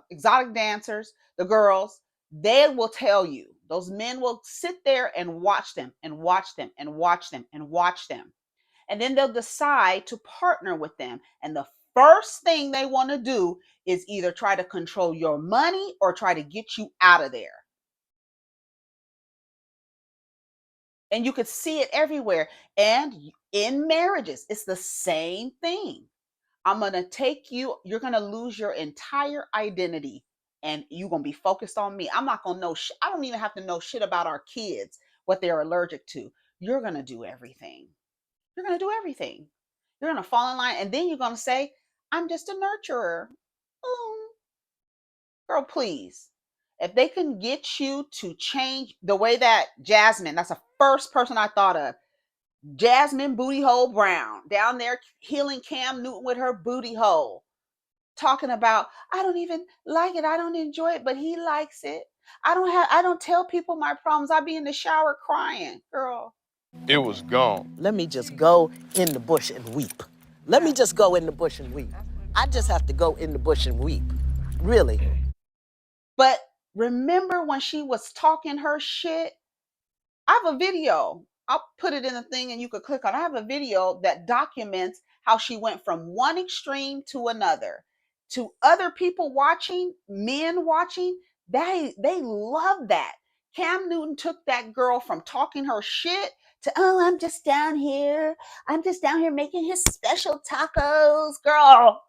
exotic dancers, the girls, they will tell you, those men will sit there and watch them and watch them and watch them and watch them. And then they'll decide to partner with them. And the first thing they want to do is either try to control your money or try to get you out of there. And you could see it everywhere. And in marriages, it's the same thing. I'm going to take you, you're going to lose your entire identity and you're going to be focused on me. I'm not going to know, I don't even have to know shit about our kids, what they're allergic to. You're going to do everything. You're going to do everything. You're going to fall in line. And then you're going to say, I'm just a nurturer. Girl, please. If they can get you to change the way that Jasmine, that's the first person I thought of. Jasmine Booty Hole Brown down there healing Cam Newton with her booty hole, talking about, I don't even like it, I don't enjoy it, but he likes it. I don't tell people my problems. I be in the shower crying. Girl,
it was gone.
Let me just go in the bush and weep. Let me just go in the bush and weep. I just have to go in the bush and weep. Really.
But remember when she was talking her shit? I have a video. I'll put it in the thing and you could click on it. I have a video that documents how she went from one extreme to another. To other people watching, men watching, they love that. Cam Newton took that girl from talking her shit to, oh, I'm just down here making his special tacos. Girl.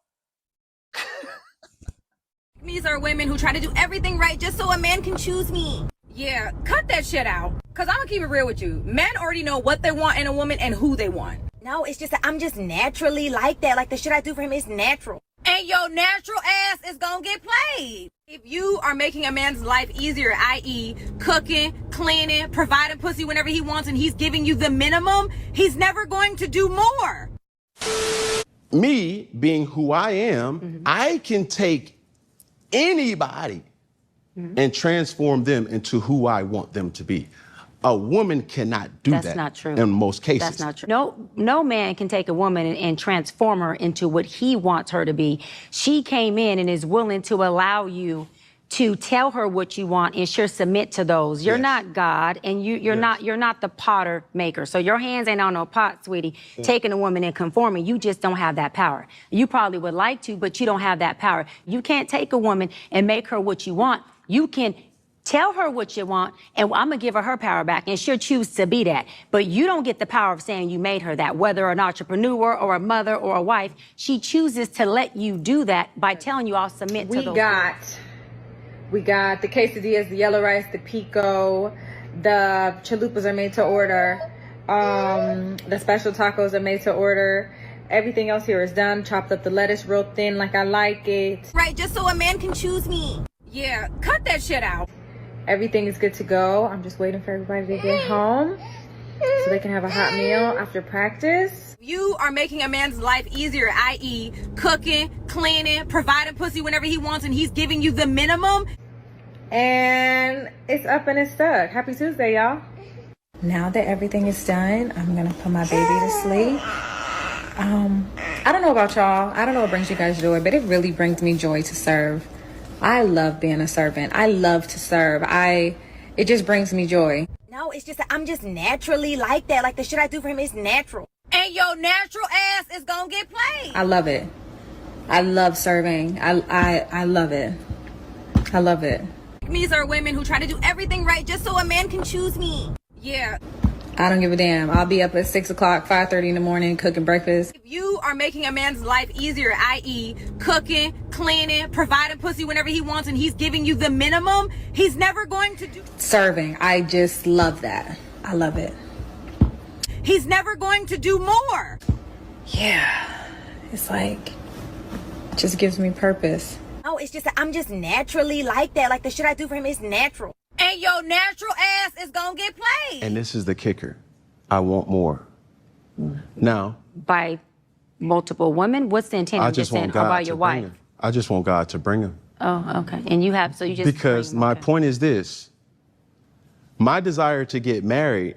These are women who try to do everything right just so a man can choose me. Yeah, cut that shit out. Cause I'm gonna keep it real with you. Men already know what they want in a woman and who they want. No, it's just that I'm just naturally like that. Like the shit I do for him is natural. And your natural ass is gonna get played. If you are making a man's life easier, i.e. cooking, cleaning, providing pussy whenever he wants, and he's giving you the minimum, he's never going to do more.
Me being who I am, I can take anybody and transform them into who I want them to be. A woman cannot do that.
That's not true.
In most cases.
That's not true. No man can take a woman and transform her into what he wants her to be. She came in and is willing to allow you to tell her what you want and she'll submit to those. You're not God, and you're not the potter maker. So your hands ain't on no pot, sweetie, taking a woman and conforming. You just don't have that power. You probably would like to, but you don't have that power. You can't take a woman and make her what you want. You can tell her what you want, and I'm going to give her power back, and she'll choose to be that. But you don't get the power of saying you made her that, whether an entrepreneur or a mother or a wife. She chooses to let you do that by telling you, I'll submit to those.
We got the quesadillas, the yellow rice, the pico, the chalupas are made to order, the special tacos are made to order. Everything else here is done. Chopped up the lettuce real thin like I like it.
Right, just so a man can choose me. Yeah, cut that shit out.
Everything is good to go. I'm just waiting for everybody to get home so they can have a hot meal after practice.
You are making a man's life easier, i.e. cooking, cleaning, providing pussy whenever he wants, and he's giving you the minimum.
And it's up and it's stuck. Happy Tuesday, y'all. Now that everything is done, I'm gonna put my baby to sleep. I don't know about y'all. I don't know what brings you guys joy, but it really brings me joy to serve. I love being a servant. I love to serve. It just brings me joy.
No, it's just that I'm just naturally like that. Like the shit I do for him is natural. And your natural ass is gonna get played.
I love it. I love serving. I love it. I love it.
These are women who try to do everything right just so a man can choose me. Yeah.
I don't give a damn. I'll be up at 6 o'clock, 5:30 in the morning cooking breakfast.
If you are making a man's life easier, i.e. cooking, cleaning, providing pussy whenever he wants, and he's giving you the minimum, he's never going to do...
Serving. I just love that. I love it.
He's never going to do more.
Yeah. It's like, it just gives me purpose.
No, it's just that I'm just naturally like that. Like the shit I do for him is natural. And your natural ass is gonna get played.
And this is the kicker. I want more. Now,
By multiple women? What's the intent
I
of
just
just saying
want God
about
to
your
bring
wife?
him. I just want God to bring him.
Oh, okay. And you have, so you just...
Because
bring him,
my
okay.
point is this. My desire to get married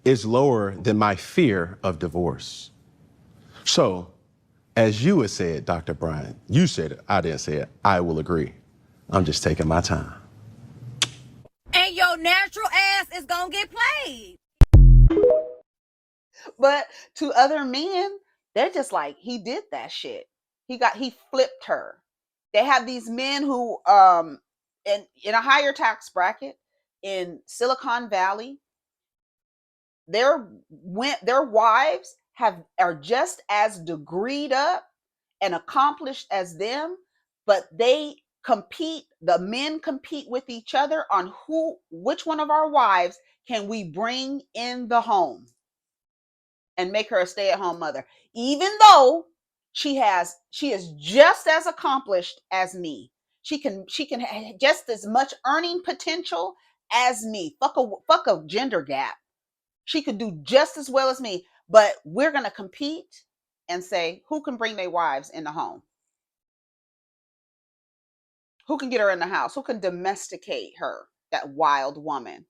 is lower than my fear of divorce. So, as you had said, Dr. Brian, you said it, I didn't say it, I will agree. I'm just taking my time.
And your natural ass is gonna get played.
But to other men, they're just like, he did that shit. He flipped her. They have these men who in a higher tax bracket in Silicon Valley, their wives are just as degreed up and accomplished as them, but the men compete with each other on which one of our wives can we bring in the home and make her a stay-at-home mother, even though she is just as accomplished as me. She can have just as much earning potential as me. Fuck a gender gap. She could do just as well as me, but we're gonna compete and say who can bring their wives in the home, who can get her in the house, who can domesticate her, that wild woman,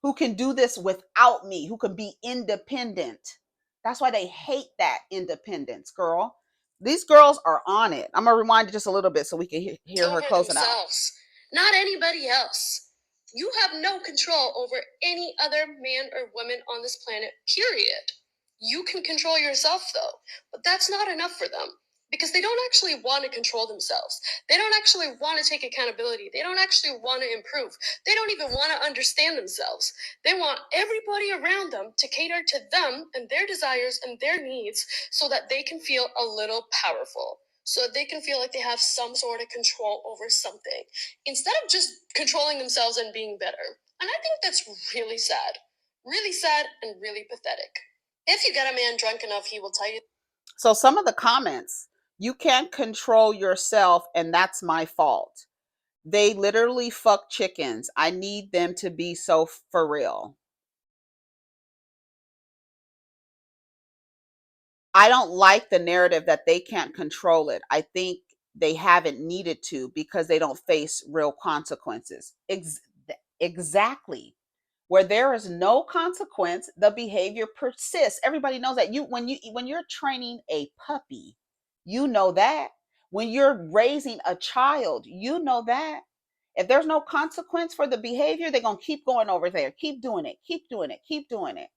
who can do this without me, who can be independent. That's why they hate that independence, girl. These girls are on it. I'm gonna rewind it just a little bit so we can hear her closing
themselves, not anybody else. You have no control over any other man or woman on this planet, period. You can control yourself, though, but that's not enough for them because they don't actually want to control themselves. They don't actually want to take accountability. They don't actually want to improve. They don't even want to understand themselves. They want everybody around them to cater to them and their desires and their needs so that they can feel a little powerful, so that they can feel like they have some sort of control over something, instead of just controlling themselves and being better. And I think that's really sad and really pathetic. If you get a man drunk enough, he will tell you.
So some of the comments, you can't control yourself and that's my fault. They literally fuck chickens. I need them to be so for real. I don't like the narrative that they can't control it. I think they haven't needed to because they don't face real consequences. Exactly. Where there is no consequence, the behavior persists. Everybody knows that. When you're training a puppy, you know that. When you're raising a child, you know that. If there's no consequence for the behavior, they're gonna keep going over there, keep doing it, keep doing it, keep doing it.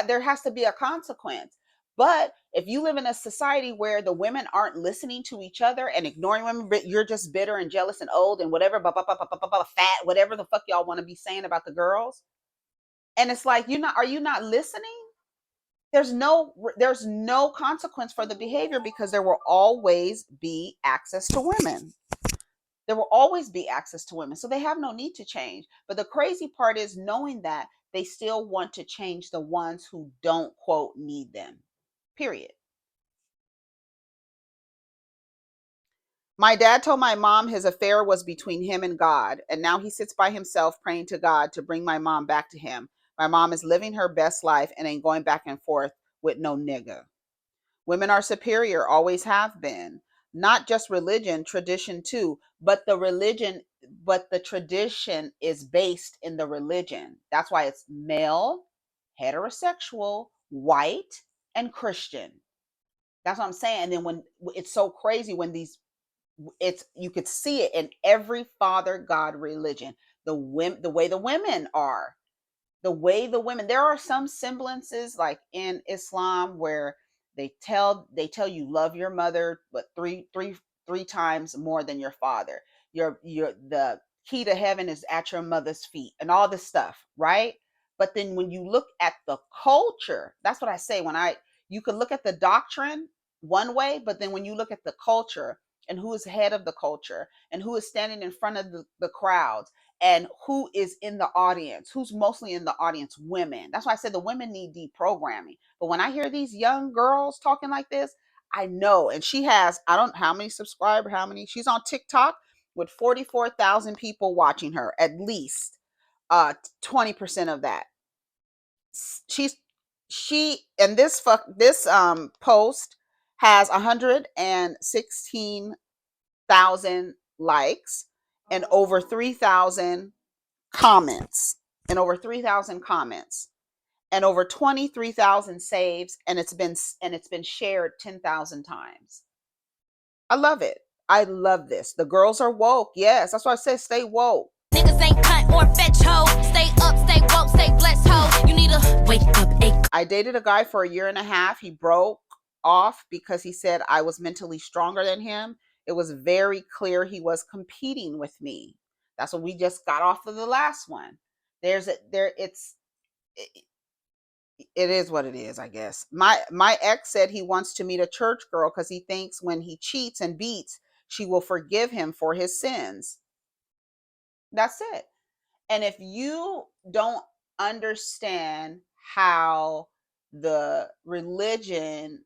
There has to be a consequence. But if you live in a society where the women aren't listening to each other and ignoring women, but you're just bitter and jealous and old and whatever, fat, whatever the fuck y'all want to be saying about the girls, and it's like, are you not listening? There's no consequence for the behavior because there will always be access to women. There will always be access to women. So they have no need to change. But the crazy part is knowing that they still want to change the ones who don't, quote, need them. Period. My dad told my mom his affair was between him and God, and now he sits by himself praying to God to bring my mom back to him. My mom is living her best life and ain't going back and forth with no nigga. Women are superior, always have been. Not just religion, tradition too, but the religion the tradition is based in the religion. That's why it's male, heterosexual, white, and Christian. That's what I'm saying. And then when it's so crazy when these, it's, you could see it in every father god religion. The way the women are, the way the women, there are some semblances like in Islam where they tell you love your mother, but three times more than your father. Your the key to heaven is at your mother's feet and all this stuff, right? But then when you look at the culture, that's what I say. You could look at the doctrine one way, but then when you look at the culture and who is head of the culture and who is standing in front of the crowds and who is in the audience, who's mostly in the audience, women. That's why I said the women need deprogramming. But when I hear these young girls talking like this, I know. And she has, I don't know how many subscribers, she's on TikTok with 44,000 people watching her, at least 20% of that. And this post has 116,000 likes and over 3,000 comments and over 23,000 saves, and it's been shared 10,000 times. I love it. I love this. The girls are woke. Yes, that's why I said stay woke.
Niggas ain't cunt or fetch hoe. Stay up, stay woke, stay blessed hoe. You need to wake up.
I dated a guy for a year and a half. He broke off because he said I was mentally stronger than him. It was very clear he was competing with me. That's what we just got off of the last one. It is what it is, I guess. My ex said he wants to meet a church girl because he thinks when he cheats and beats, she will forgive him for his sins. That's it. And if you don't understand how the religion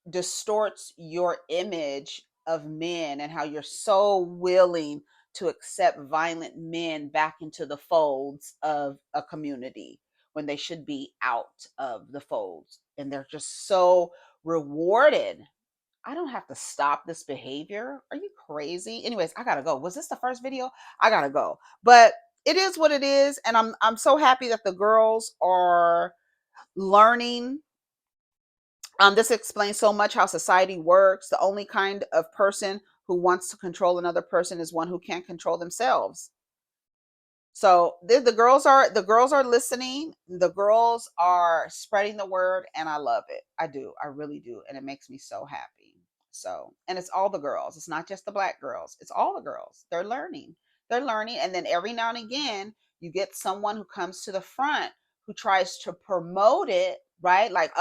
distorts your image of men and how you're so willing to accept violent men back into the folds of a community when they should be out of the folds, and they're just so rewarded. I don't have to stop this behavior. Are you crazy? Anyways, I gotta go. Was this the first video? I gotta go. But it is what it is, and I'm so happy that the girls are learning. This explains so much how society works. The only kind of person who wants to control another person is one who can't control themselves. So the girls are listening. The girls are spreading the word, and I love it. I do. I really do, and it makes me so happy. So, and it's all the girls. It's not just the black girls. It's all the girls. They're learning. They're learning, and then every now and again, you get someone who comes to the front who tries to promote it, right? Like,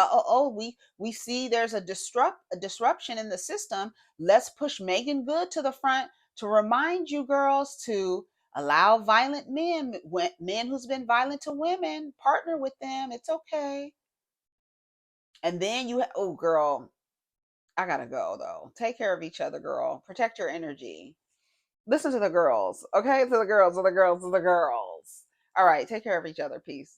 we see there's a disruption in the system. Let's push Megan Good to the front to remind you girls to allow violent men who's been violent to women, partner with them. It's okay. And then oh girl, I gotta go though. Take care of each other, girl. Protect your energy. Listen to the girls, okay? To the girls. All right, take care of each other. Peace.